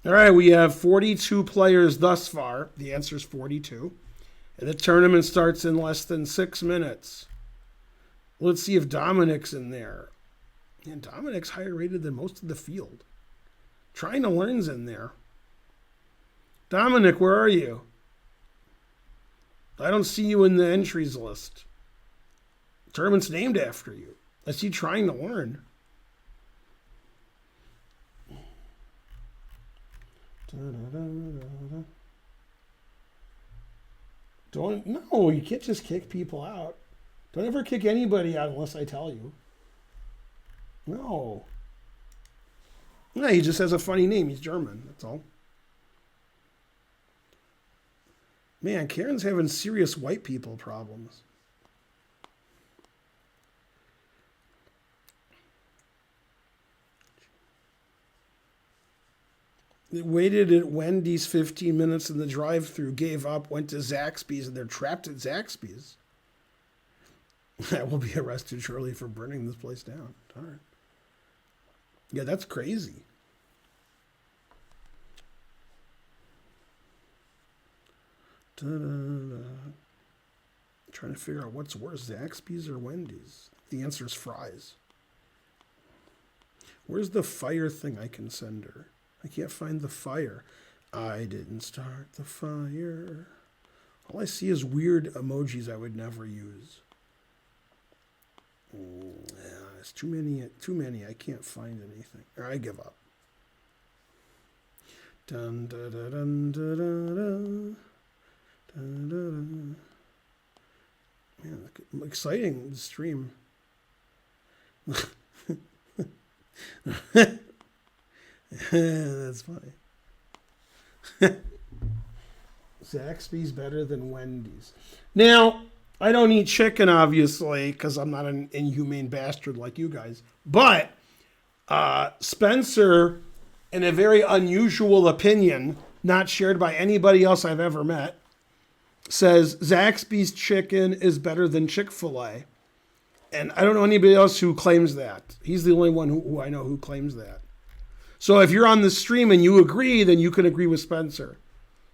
All right, we have 42 players thus far. The answer is 42. And the tournament starts in less than 6 minutes. Let's see if Dominic's in there. And Dominic's higher rated than most of the field. Trying to Learn's in there. Dominic, where are you? I don't see you in the entries list. The tournament's named after you. I see Trying to Learn. No, you can't just kick people out. Don't ever kick anybody out unless I tell you. No. No, he just has a funny name. He's German, that's all. Man, Karen's having serious white people problems. They waited at Wendy's 15 minutes in the drive-thru, gave up, went to Zaxby's, and they're trapped at Zaxby's. I will be arrested shortly for burning this place down. Darn. Yeah, that's crazy. Da-da-da. Trying to figure out what's worse, Zaxby's or Wendy's. The answer is fries. Where's the fire thing I can send her? I can't find the fire. I didn't start the fire. All I see is weird emojis I would never use. It's too many. I can't find anything. Or I give up. Dun, da, da, dun, da, da, da. Dun, da, da. Man, exciting stream. That's funny. Zaxby's better than Wendy's. Now, I don't eat chicken, obviously, because I'm not an inhumane bastard like you guys. But Spencer, in a very unusual opinion, not shared by anybody else I've ever met, says Zaxby's chicken is better than Chick-fil-A. And I don't know anybody else who claims that. He's the only one who I know who claims that. So if you're on the stream and you agree, then you can agree with Spencer.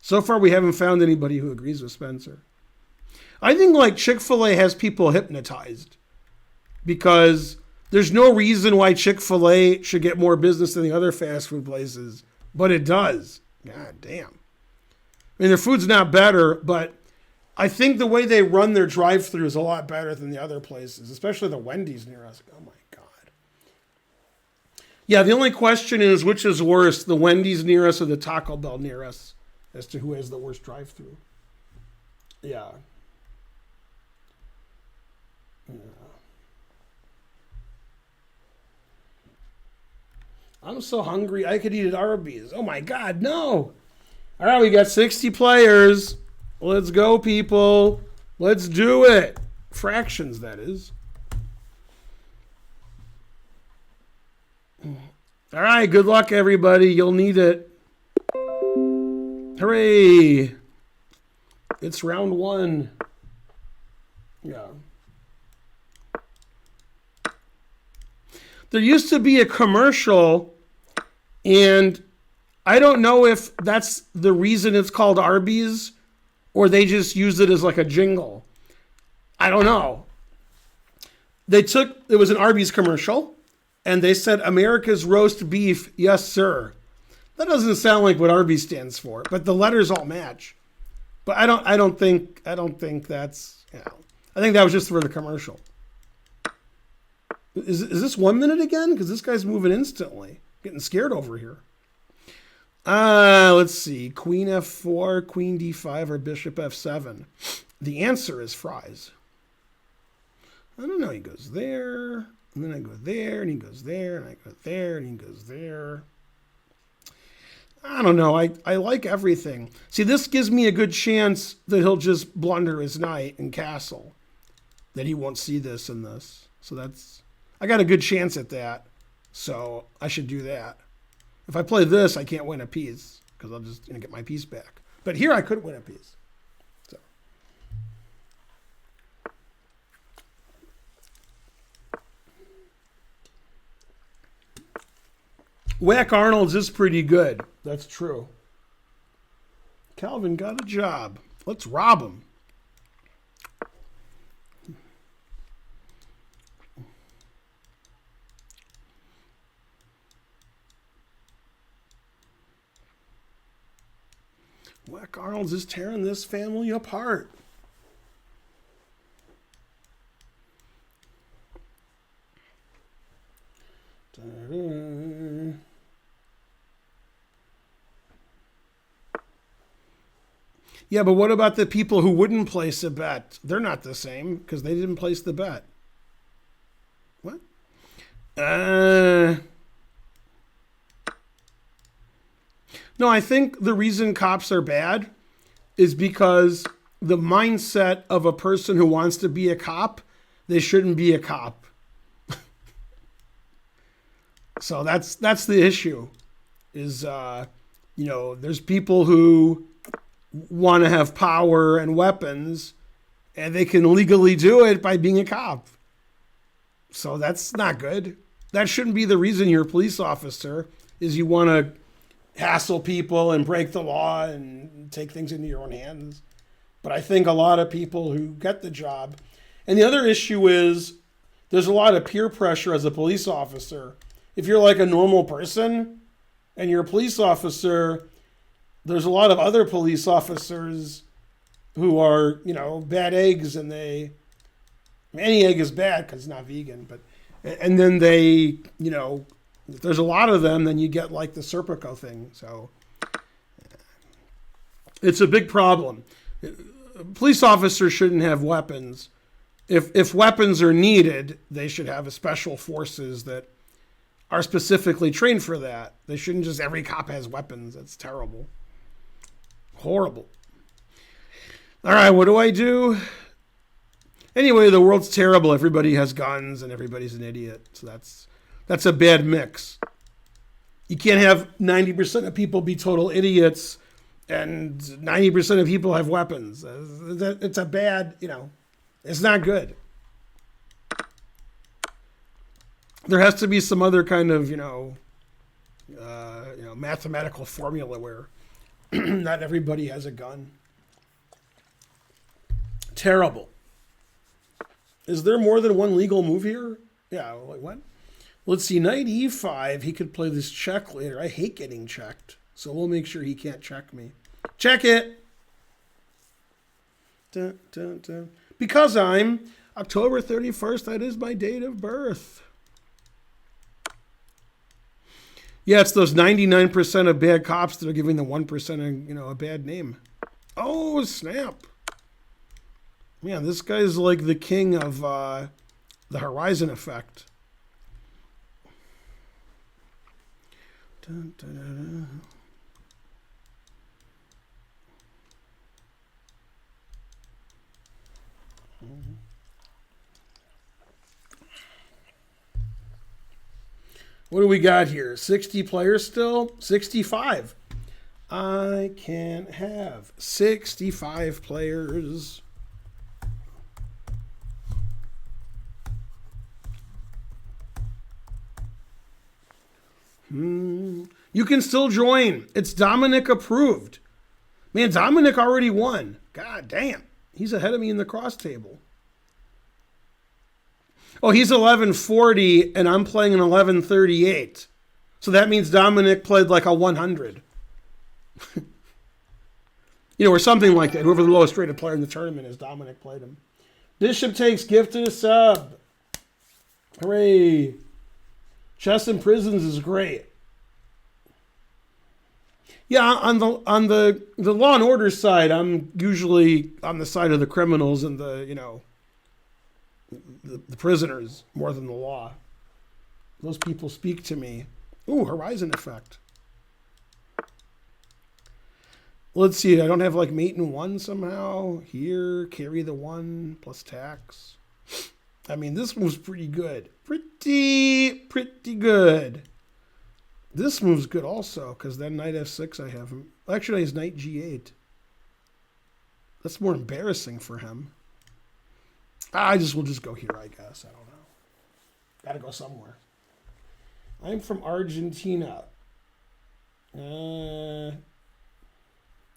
So far, we haven't found anybody who agrees with Spencer. I think like Chick-fil-A has people hypnotized because there's no reason why Chick-fil-A should get more business than the other fast food places, but it does. God damn. I mean, their food's not better, but I think the way they run their drive-thru is a lot better than the other places, especially the Wendy's near us. Oh my God. Yeah, the only question is which is worse, the Wendy's near us or the Taco Bell near us, as to who has the worst drive-thru. Yeah. I'm so hungry, I could eat at Arby's. Oh my God, no. All right, we got 60 players. Let's go, people. Let's do it. Fractions, that is. All right, good luck, everybody. You'll need it. Hooray. It's round one. Yeah. There used to be a commercial, and I don't know if that's the reason it's called Arby's or they just used it as like a jingle. I don't know. It was an Arby's commercial, and they said, America's roast beef, yes, sir. That doesn't sound like what Arby's stands for, but the letters all match. But I don't think that's, I think that was just for the commercial. Is this 1 minute again? Because this guy's moving instantly. Getting scared over here. Let's see. Queen F4, Queen D5, or Bishop F7. The answer is fries. I don't know. He goes there, and then I go there, and he goes there, and I go there, and he goes there. I don't know. I like everything. See, this gives me a good chance that he'll just blunder his knight and castle. That he won't see this and this. So I got a good chance at that. So I should do that. If I play this, I can't win a piece because I'll just get my piece back. But here I could win a piece. So. Whack Arnold's is pretty good. That's true. Calvin got a job. Let's rob him. Whack Arnold's is tearing this family apart. Yeah, but what about the people who wouldn't place a bet? They're not the same because they didn't place the bet. What? No, I think the reason cops are bad is because the mindset of a person who wants to be a cop, they shouldn't be a cop. So that's the issue. Is there's people who want to have power and weapons, and they can legally do it by being a cop. So that's not good. That shouldn't be the reason you're a police officer, is you want to hassle people and break the law and take things into your own hands. But I think a lot of people who get the job, and the other issue is there's a lot of peer pressure as a police officer. If you're like a normal person and you're a police officer, there's a lot of other police officers who are, bad eggs, and any egg is bad because it's not vegan, and then they, if there's a lot of them, then you get like the Serpico thing. So it's a big problem. Police officers shouldn't have weapons. If weapons are needed, they should have a special forces that are specifically trained for that. They shouldn't just, every cop has weapons. That's terrible. Horrible. All right, what do I do? Anyway, the world's terrible. Everybody has guns and everybody's an idiot. So that's a bad mix. You can't have 90% of people be total idiots and 90% of people have weapons. It's a bad, it's not good. There has to be some other kind of, mathematical formula where not everybody has a gun. Terrible. Is there more than one legal move here? Yeah, like what? Let's see, knight e5. He could play this check later. I hate getting checked, so we'll make sure he can't check me. Check it! Dun, dun, dun. Because I'm October 31st, that is my date of birth. Yeah, it's those 99% of bad cops that are giving the 1% a bad name. Oh, snap. Man, this guy's like the king of the Horizon effect. Dun, dun, dun, dun. What do we got here? 60 players still? 65. I can't have 65 players. You can still join. It's Dominic approved. Man, Dominic already won. God damn. He's ahead of me in the cross table. Oh, he's 1140 and I'm playing an 1138. So that means Dominic played like a 100. Or something like that. Whoever the lowest rated player in the tournament is, Dominic played him. Bishop takes gifted a sub. Hooray. Chess in Prisons is great. Yeah, on the Law and Order side, I'm usually on the side of the criminals and the prisoners more than the law. Those people speak to me. Ooh, Horizon effect. Let's see, I don't have like mate in one somehow. Here, carry the one plus tax. I mean, this move's pretty good. Pretty good. This move's good also, because then knight f6 I have him. Actually, he's knight g8. That's more embarrassing for him. We'll just go here, I guess. I don't know. Gotta go somewhere. I'm from Argentina. Uh,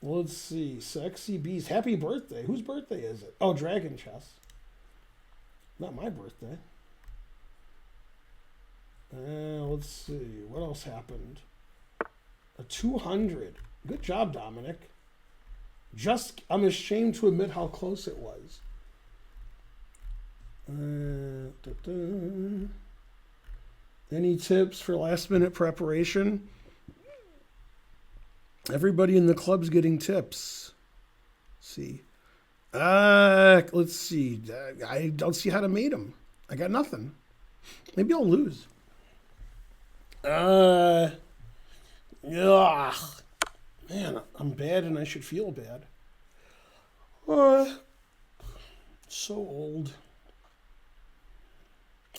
let's see. Sexy Beast. Happy birthday. Whose birthday is it? Oh, Dragon Chess. Not my birthday. Let's see. What else happened? A 200. Good job, Dominic. I'm ashamed to admit how close it was. Any tips for last minute preparation? Everybody in the club's getting tips. Let's see. Let's see. I don't see how to mate them. I got nothing. Maybe I'll lose. Ugh. Man, I'm bad and I should feel bad. So old.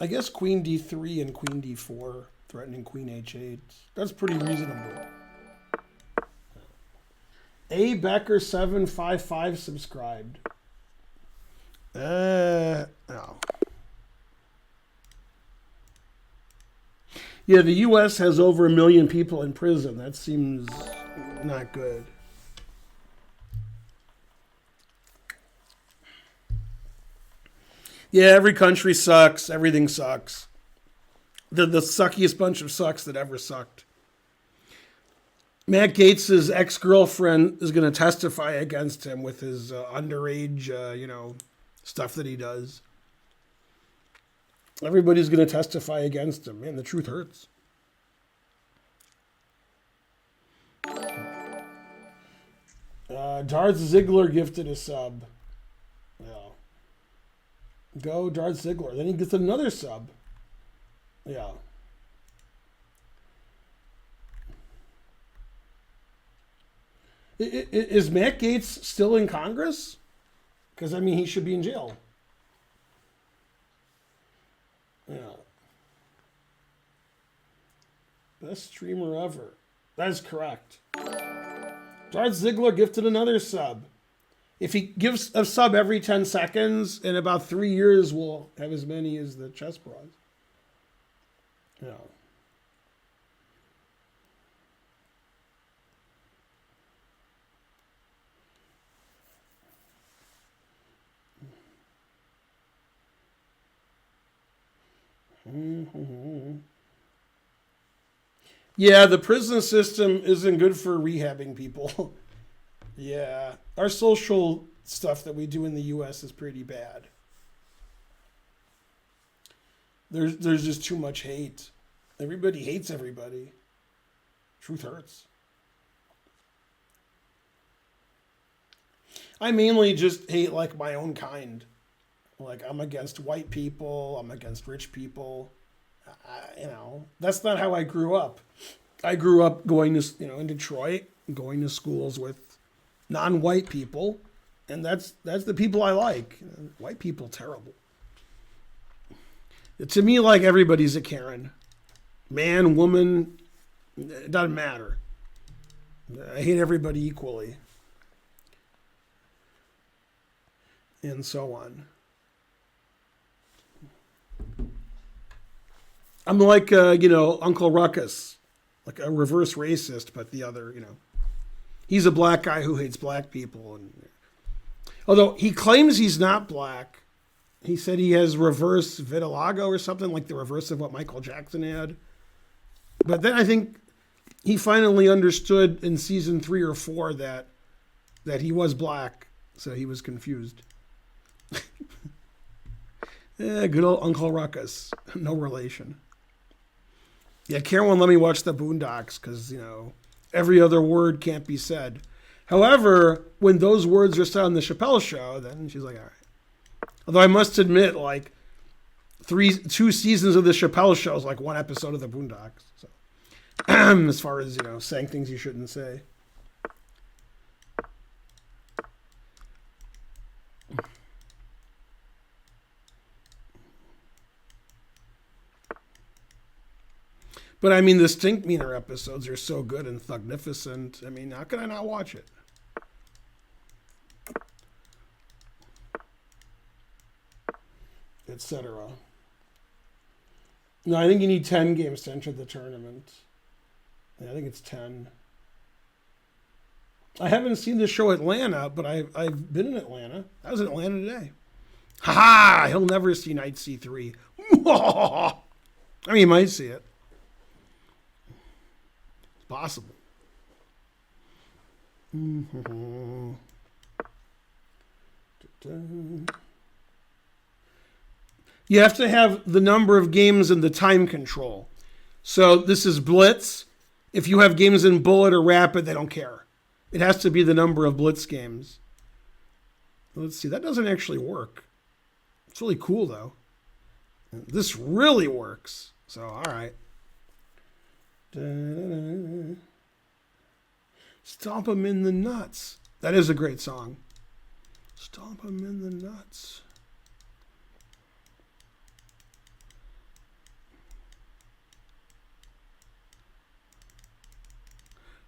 I guess Queen D3 and Queen D4 threatening Queen H8. That's pretty reasonable. A Becker 755 subscribed. Oh. Yeah, the U.S. has over 1 million people in prison. That seems not good. Yeah, every country sucks. Everything sucks. They're the suckiest bunch of sucks that ever sucked. Matt Gaetz' ex-girlfriend is going to testify against him with his underage, stuff that he does. Everybody's going to testify against him. Man, the truth hurts. Darth Ziggler gifted a sub. Yeah. Go, Darth Ziggler. Then he gets another sub. Yeah. Is Matt Gaetz still in Congress? Because, I mean, he should be in jail. Yeah. Best streamer ever. That is correct. Darth Ziggler gifted another sub. If he gives a sub every 10 seconds, in about 3 years, we'll have as many as the Chess Bros. Yeah. Mm-hmm. Yeah, the prison system isn't good for rehabbing people. Yeah, our social stuff that we do in the U.S. is pretty bad. There's just too much hate. Everybody hates everybody. Truth hurts. I mainly just hate like my own kind. Like I'm against white people. I'm against rich people. That's not how I grew up. I grew up going to, in Detroit, going to schools with non-white people, and that's the people I like. White people, terrible. To me, like everybody's a Karen. Man, woman, it doesn't matter. I hate everybody equally. And so on. I'm like, Uncle Ruckus, like a reverse racist, but the other, he's a black guy who hates black people. And although he claims he's not black, he said he has reverse vitiligo or something, like the reverse of what Michael Jackson had. But then I think he finally understood in season 3 or 4 that he was black, so he was confused. Yeah, good old Uncle Ruckus. No relation. Yeah, Karen won't let me watch the Boondocks because, every other word can't be said. However, when those words are said on the Chappelle Show, then she's like, all right. Although I must admit, like, 2 seasons of the Chappelle Show is like 1 episode of the Boondocks. So, as far as, saying things you shouldn't say. But I mean, the Stinkmeaner episodes are so good and thugnificent. I mean, how can I not watch it? Etc. No, I think you need 10 games to enter the tournament. Yeah, I think it's 10. I haven't seen the show Atlanta, but I've been in Atlanta. I was in Atlanta today. Ha ha! He'll never see Night C3. I mean, he might see it. It's possible. You have to have the number of games and the time control. So this is Blitz. If you have games in Bullet or Rapid, they don't care. It has to be the number of Blitz games. Let's see. That doesn't actually work. It's really cool, though. This really works. So, all right. Da-da-da. Stomp 'em in the nuts. That is a great song. Stomp 'em in the nuts.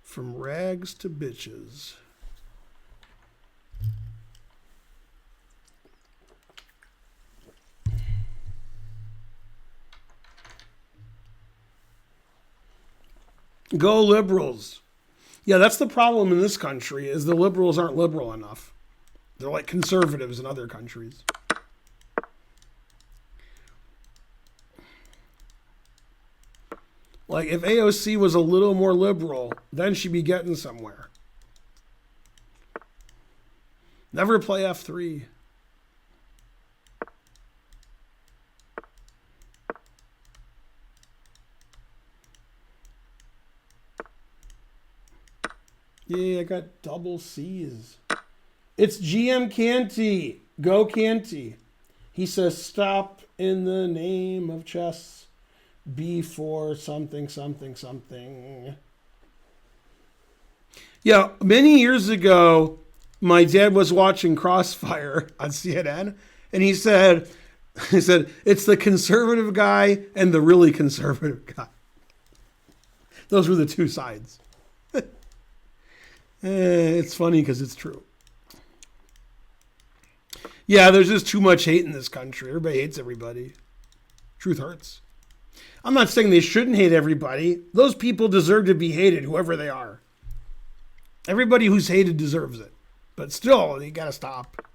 From rags to bitches. Go liberals. Yeah, that's the problem in this country, is the liberals aren't liberal enough. They're like conservatives in other countries. Like, if AOC was a little more liberal, then she'd be getting somewhere. Never play F3. Yeah, I got double C's. It's GM Canty. Go Canty. He says, stop in the name of chess. Before something, something, something. Yeah, many years ago, my dad was watching Crossfire on CNN, and he said, it's the conservative guy and the really conservative guy. Those were the two sides. It's funny because it's true. Yeah, there's just too much hate in this country. Everybody hates everybody. Truth hurts. I'm not saying they shouldn't hate everybody. Those people deserve to be hated, whoever they are. Everybody who's hated deserves it. But still, you got to stop.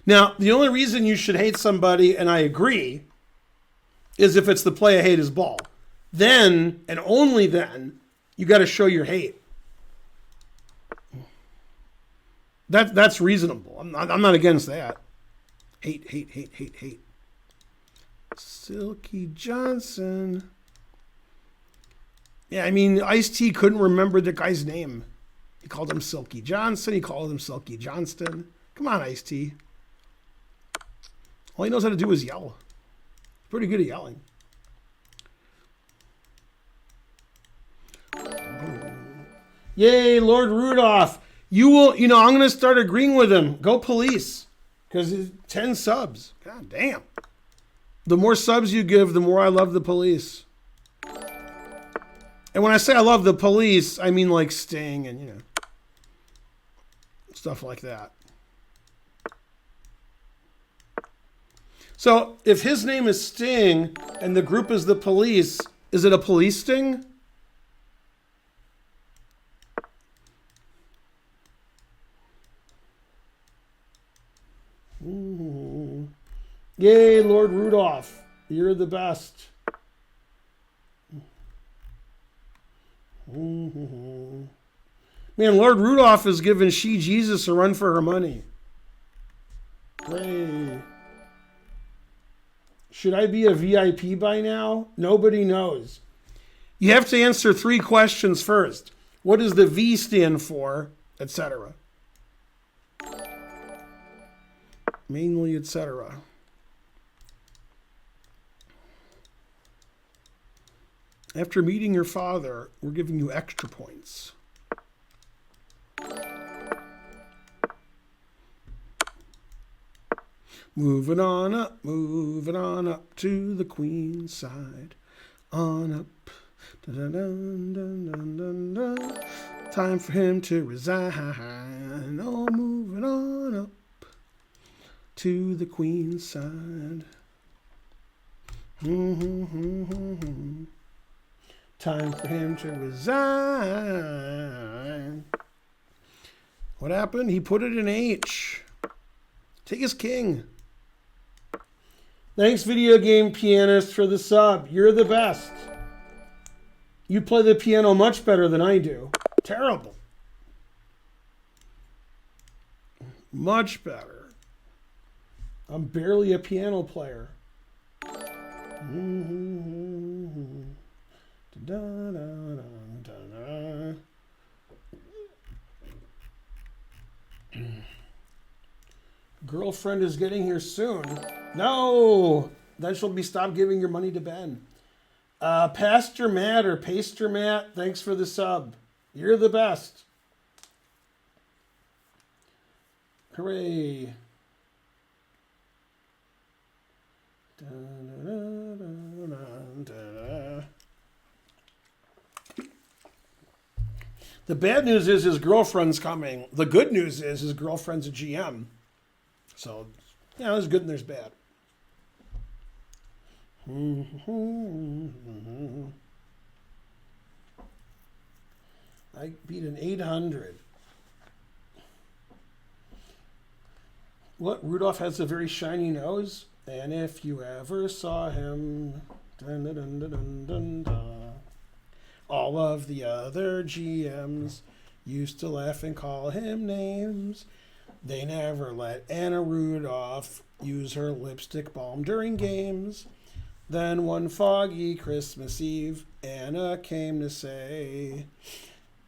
Now, the only reason you should hate somebody, and I agree, is if it's the play of hate is ball. Then, and only then, you got to show your hate. That's reasonable. I'm not against that. Hate, hate, hate, hate, hate. Silky Johnson. Yeah, I mean, Ice-T couldn't remember the guy's name. He called him Silky Johnson. He called him Silky Johnston. Come on, Ice-T. All he knows how to do is yell. Pretty good at yelling. Yay, Lord Rudolph. I'm going to start agreeing with him. Go police. Because it's 10 subs. God damn. The more subs you give, the more I love the police. And when I say I love the police, I mean like Sting and, stuff like that. So if his name is Sting and the group is the police, is it a police sting? Ooh. Yay, Lord Rudolph. You're the best. Man, Lord Rudolph is giving She Jesus a run for her money. Hooray. Should I be a VIP by now? Nobody knows. You have to answer 3 questions first. What does the V stand for, etc.? Mainly, etc. After meeting your father, we're giving you extra points. Moving on up to the Queen's side. On up. Dun, dun, dun, dun, dun, dun. Time for him to resign. Oh, moving on up to the Queen's side. Time for him to resign. What happened? He put it in H. Take his king. Thanks, Video Game Pianist, for the sub. You're the best. You play the piano much better than I do. Terrible. Much better. I'm barely a piano player. Girlfriend is getting here soon. No! Then she'll be stopped giving your money to Ben. Pastor Matt or Paster Matt, thanks for the sub. You're the best. Hooray. The bad news is his girlfriend's coming. The good news is his girlfriend's a GM. So, yeah, there's good and there's bad. I beat an 800. What? Rudolph has a very shiny nose? And if you ever saw him, dun, dun, dun, dun, dun, dun, all of the other GMs used to laugh and call him names. They never let Anna Rudolph use her lipstick balm during games. Then one foggy Christmas Eve, Anna came to say,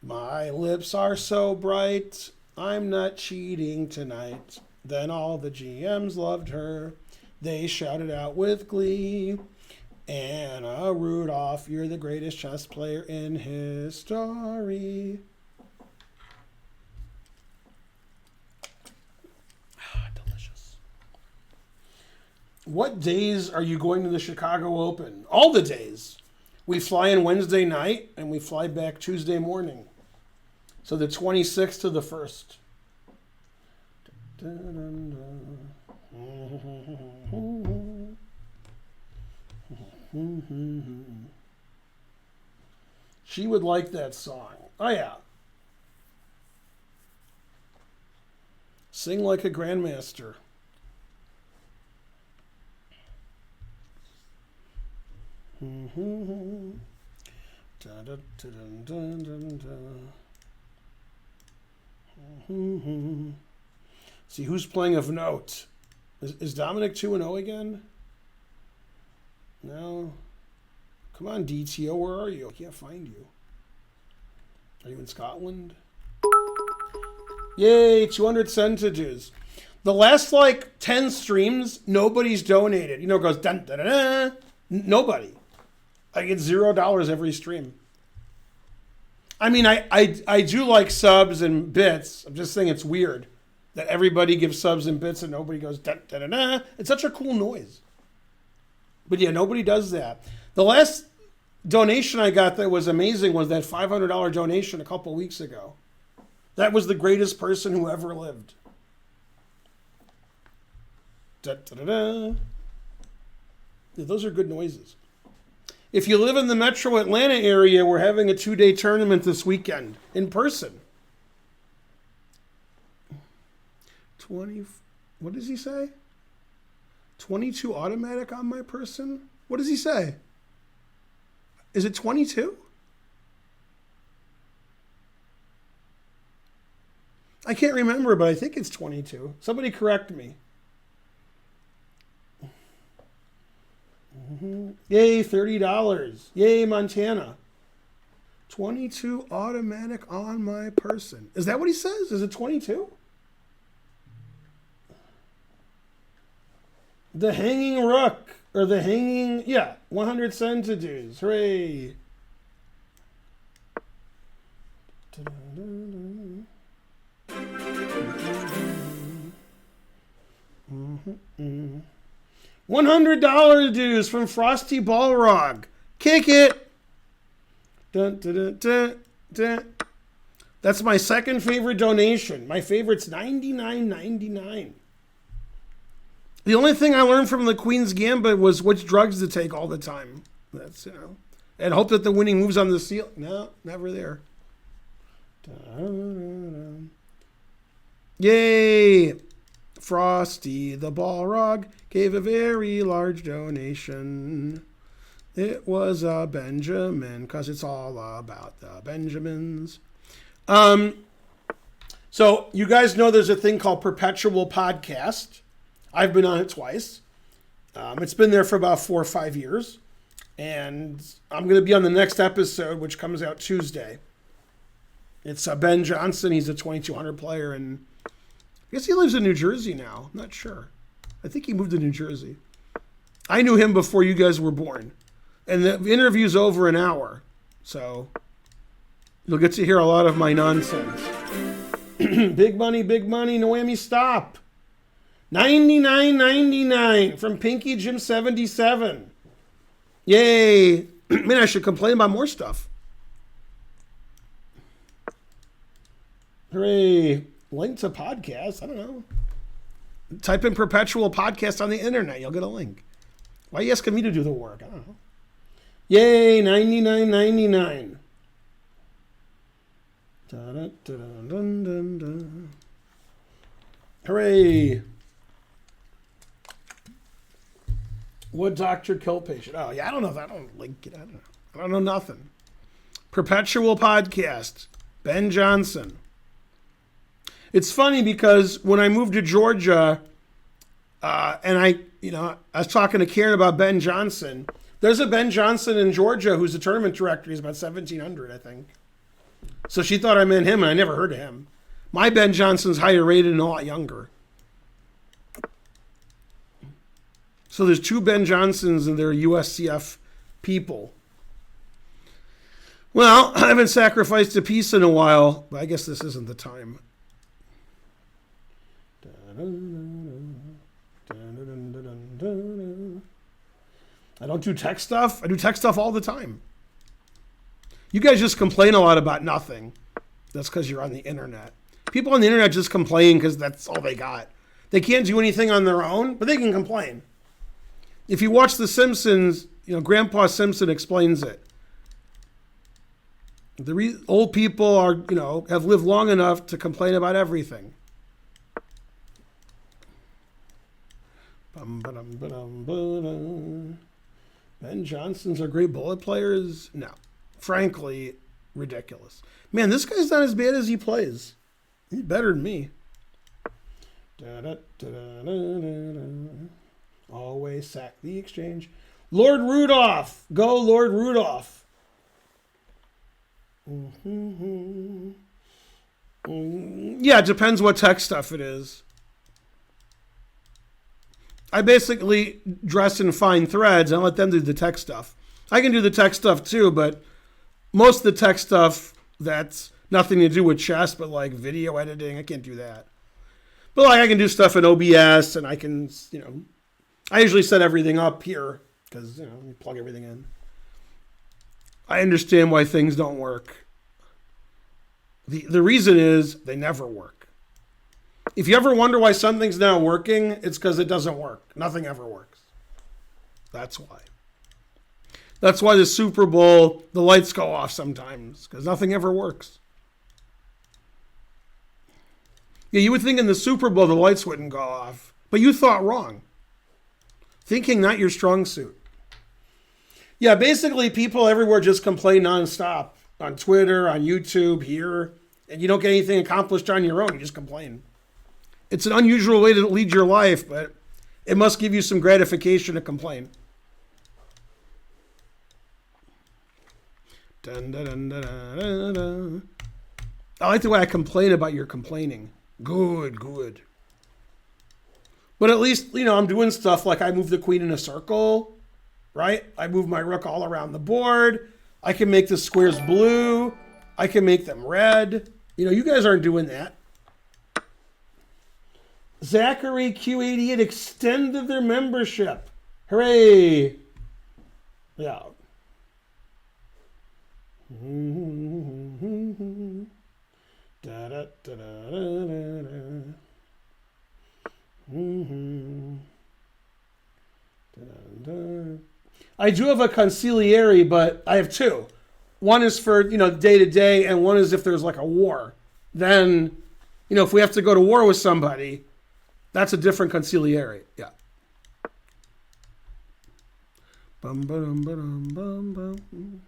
my lips are so bright, I'm not cheating tonight. Then all the GMs loved her. They shouted out with glee, Anna Rudolph, you're the greatest chess player in history. Delicious. What days are you going to the Chicago Open? All the days. We fly in Wednesday night and we fly back Tuesday morning. So the 26th to the 1st. She would like that song. Oh, yeah. Sing like a grandmaster. See, who's playing of note? Is Dominic 2-0 again? No. Come on, DTO, where are you? I can't find you. Are you in Scotland? Yay, 200 centages. The last, 10 streams, nobody's donated. You know, it goes, dun, dun, dun, dun. Nobody. I get $0 every stream. I mean, I do like subs and bits. I'm just saying it's weird that everybody gives subs and bits and nobody goes, dun, dun, dun, dun. It's such a cool noise. But yeah, nobody does that. The last donation I got that was amazing was that $500 donation a couple weeks ago. That was the greatest person who ever lived. Da, da, da, da. Yeah, those are good noises. If you live in the metro Atlanta area, we're having a 2-day tournament this weekend in person. 20, what does he say? 22 automatic on my person? What does he say? Is it 22? I can't remember, but I think it's 22. Somebody correct me. Yay, $30. Yay, Montana. 22 automatic on my person. Is that what he says? Is it 22? The Hanging Rook. Or the Hanging... Yeah, 100 centages. Hooray. $100 dues from Frosty Balrog. Kick it. Dun, dun, dun, dun, dun. That's my second favorite donation. My favorite's $99.99. The only thing I learned from the Queen's Gambit was which drugs to take all the time. That's, and hope that the winning moves on the ceiling. No, never there. Yay! Frosty the Balrog gave a very large donation. It was a Benjamin, because it's all about the Benjamins. So you guys know there's a thing called Perpetual Podcast. I've been on it twice. It's been there for about 4 or 5 years. And I'm going to be on the next episode, which comes out Tuesday. It's Ben Johnson. He's a 2200 player, and I guess he lives in New Jersey now. I'm not sure. I think he moved to New Jersey. I knew him before you guys were born. And the interview's over an hour. So you'll get to hear a lot of my nonsense. Big money, Noemi, stop. $99.99 from Pinky Jim 77. Yay. Man, I should complain about more stuff. Hooray. Link to podcast. I don't know. Type in Perpetual Podcast on the internet. You'll get a link. Why are you asking me to do the work? I don't know. Yay, $99.99. Hooray. What doctor killed patient? Oh, yeah, I don't know. I don't link it. I don't know. I don't know nothing. Perpetual Podcast. Ben Johnson. It's funny because when I moved to Georgia, and I was talking to Karen about Ben Johnson. There's a Ben Johnson in Georgia who's a tournament director. He's about 1,700, I think. So she thought I meant him, and I never heard of him. My Ben Johnson's higher rated and a lot younger. So there's 2 Ben Johnsons and they're USCF people. Well, I haven't sacrificed a piece in a while, but I guess this isn't the time. I don't do tech stuff. I do tech stuff all the time. You guys just complain a lot about nothing. That's because you're on the internet. People on the internet just complain because that's all they got. They can't do anything on their own, but they can complain. If you watch The Simpsons, Grandpa Simpson explains it. Old people are, have lived long enough to complain about everything. Ben Johnsons are great bullet players? No. Frankly, ridiculous. Man, this guy's not as bad as he plays. He's better than me. Always sack the exchange. Lord Rudolph. Go, Lord Rudolph. Yeah, it depends what tech stuff it is. I basically dress in fine threads and let them do the tech stuff. I can do the tech stuff too, but most of the tech stuff that's nothing to do with chess, but like video editing, I can't do that. But like I can do stuff in OBS and I can, I usually set everything up here because, you plug everything in. I understand why things don't work. The reason is they never work. If you ever wonder why something's not working, it's because it doesn't work. Nothing ever works. That's why. That's why the Super Bowl, the lights go off sometimes, because nothing ever works. Yeah, you would think in the Super Bowl the lights wouldn't go off, but you thought wrong. Thinking not your strong suit. Yeah, basically people everywhere just complain nonstop. On Twitter, on YouTube, here, and you don't get anything accomplished on your own. You just complain. It's an unusual way to lead your life, but it must give you some gratification to complain. Dun, dun, dun, dun, dun, dun. I like the way I complain about your complaining. Good. But at least, I'm doing stuff like I move the queen in a circle, right? I move my rook all around the board. I can make the squares blue. I can make them red. You guys aren't doing that. Zachary Q88 extended their membership. Hooray. Yeah. Da, da, da, da, da, da. I do have a consigliere, but I have two. One is for, day to day, and one is if there's like a war. Then, if we have to go to war with somebody, that's a different consigliere. Yeah. Bum, ba-dum, ba-dum, bum, bum.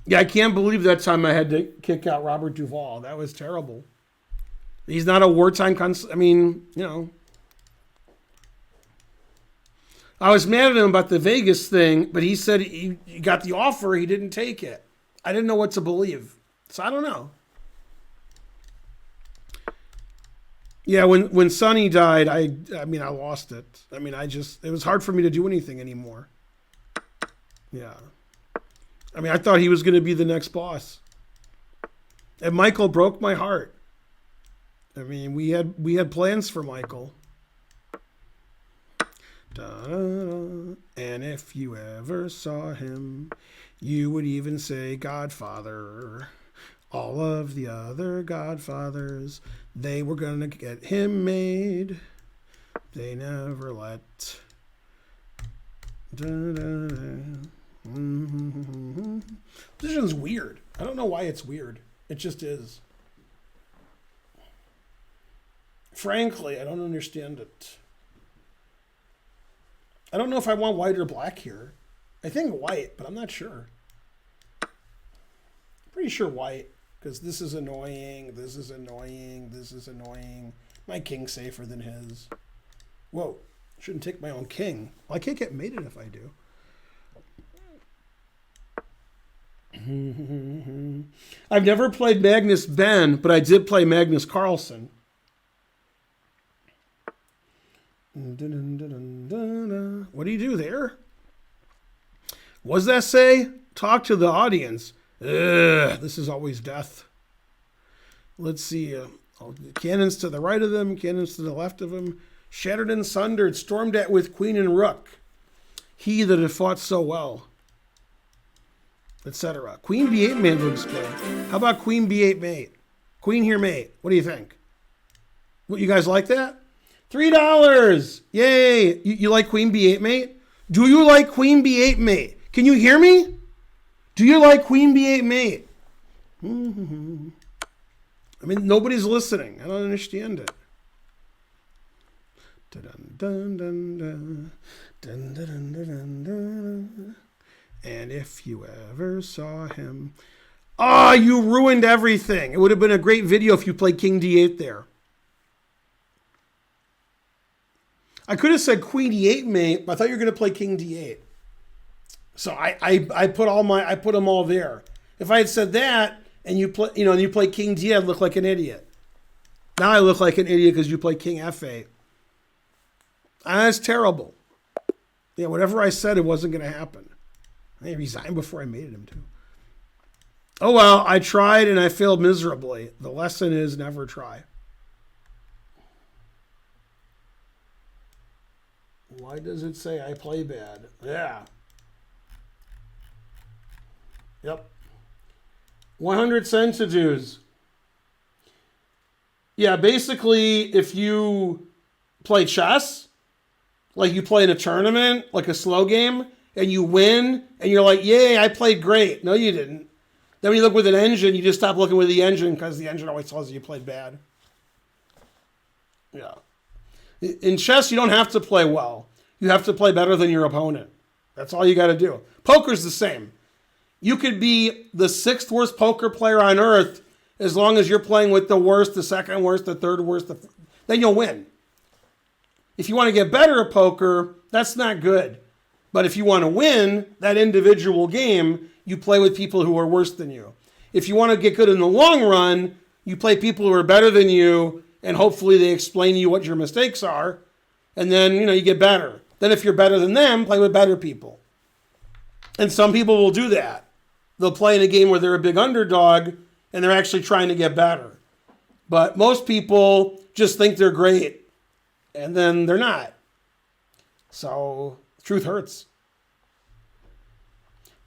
Yeah, I can't believe that time I had to kick out Robert Duvall. That was terrible. He's not a wartime I was mad at him about the Vegas thing, but he said he got the offer, he didn't take it. I didn't know what to believe. So I don't know. Yeah, when Sonny died, I lost it. It was hard for me to do anything anymore. Yeah. I thought he was going to be the next boss. And Michael broke my heart. We had plans for Michael. And if you ever saw him, you would even say Godfather. All of the other Godfathers, they were going to get him made. They never let. This is weird. I don't know why it's weird. It just is. Frankly, I don't understand it. I don't know if I want white or black here. I think white, but I'm not sure. Pretty sure white, because this is annoying, this is annoying, this is annoying. My king's safer than his. Whoa, shouldn't take my own king. Well, I can't get mated if I do. I've never played Magnus Ben, but I did play Magnus Carlsen. What do you do there? What does that say? Talk to the audience. This is always death. Let's see. Cannons to the right of them, cannons to the left of them. Shattered and sundered, stormed at with queen and rook. He that had fought so well. Etc. Queen b8 man looks good. How about queen b8 mate? Queen here mate. What do you think? What, you guys like that? $3. Yay. You like queen b8 mate? Do you like queen b8 mate? Can you hear me? Do you like queen b8 mate? Nobody's listening. I don't understand it. And if you ever saw him... Oh, you ruined everything. It would have been a great video if you played king d8 there. I could have said queen e8 mate, but I thought you were going to play king d8. So I put them all there. If I had said that and you play king d8, I'd look like an idiot. Now I look like an idiot because you play king f8. That's terrible. Yeah, whatever I said, it wasn't going to happen. I resigned before I mated him too. Oh well, I tried and I failed miserably. The lesson is never try. Why does it say I play bad? Yeah. Yep. 100 centidues. Yeah, basically, if you play chess, like you play in a tournament, like a slow game, and you win, and you're like, yay, I played great. No, you didn't. Then when you look with an engine, you just stop looking with the engine because the engine always tells you played bad. Yeah. In chess, you don't have to play well. You have to play better than your opponent. That's all you got to do. Poker's the same. You could be the 6th worst poker player on earth as long as you're playing with the worst, the 2nd worst, the 3rd worst. Then you'll win. If you want to get better at poker, that's not good. But if you want to win that individual game, you play with people who are worse than you. If you want to get good in the long run, you play people who are better than you, and hopefully they explain to you what your mistakes are, and then, you get better. Then if you're better than them, play with better people. And some people will do that. They'll play in a game where they're a big underdog, and they're actually trying to get better. But most people just think they're great, and then they're not. So, truth hurts.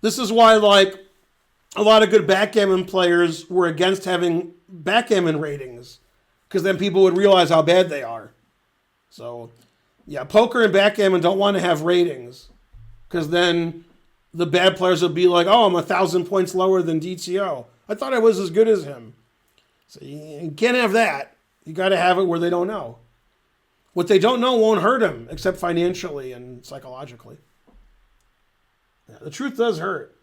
This is why, a lot of good backgammon players were against having backgammon ratings, because then people would realize how bad they are. So, yeah, poker and backgammon don't want to have ratings. Because then the bad players will be like, oh, I'm 1,000 points lower than DTO. I thought I was as good as him. So you can't have that. You got to have it where they don't know. What they don't know won't hurt them, except financially and psychologically. Yeah, the truth does hurt.